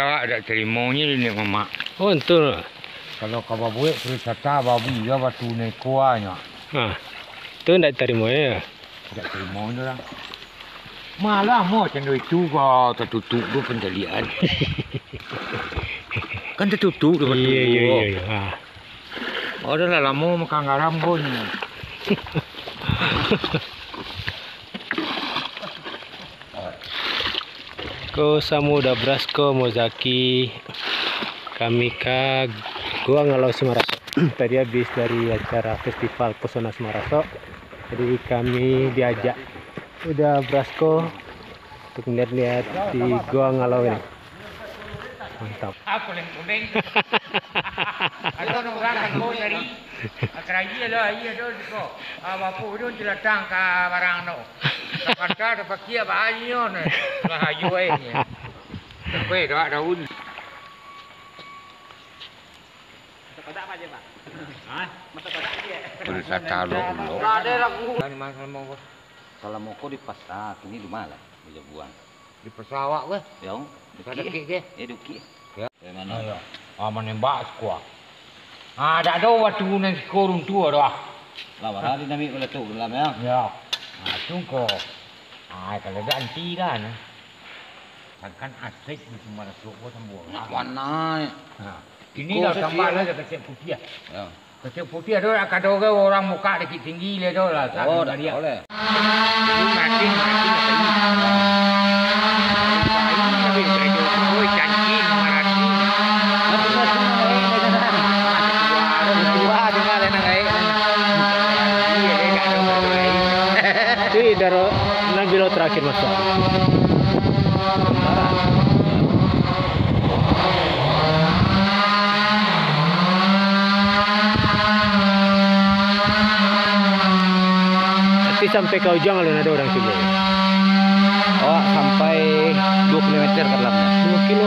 ada cerimoni ni mama. Oh, betul. Kalau kau buat cerita babi ya batu ni kuahnya. Itu ndak terima ya. Ada cerimoni orang. Malah mau cendol itu kau tertutup tu pencarian. Kan tertutup tu batu. Iya. Oh, dah lama makan garam pun. Ko Samuda Brasko Mozaki kami ke Gua Ngalau Semaraso. Tadi habis dari acara festival Pesona Semaraso. Jadi kami diajak udah Brasko untuk lihat-lihat di Gua Ngalau ini. Mantap. Aku leng-leng. Ada orang aku dari akraya lah, iya tu. Bapu tu jelatang ke barang no. Kata ada pakai banyak ni. Bahayu ni. Tapi dah daun. Kotak apa je, Pak? Masa kotak dia. Berita lu. Ada lagu. Ni mana mau? Kalau mau kau di pasar, ini di mana? Di Jabuan. Di pesawat ke? Yang Dekat dekik ke? Duki. Ya. Dari mana? Ya. Menembak skuah. Dah ada waktu nak korun tua dah. Lawan hari nami oleh tu dalam ya. Ya. Tunggu. Kalau dah anti kan. Kan asik di semua masuk pun semua. Mana? Ini dah tambah lah kecil putih. Ya. Kecil putih tu akan ada orang muka dikit tinggi le tu lah. Oh, dah boleh. Itu mati Itu daro Nabilo terakhir masuk. Nanti sampai ke ujung kalau ada orang sini. Oh, sampai 2 km ke dalamnya. 2 kilo.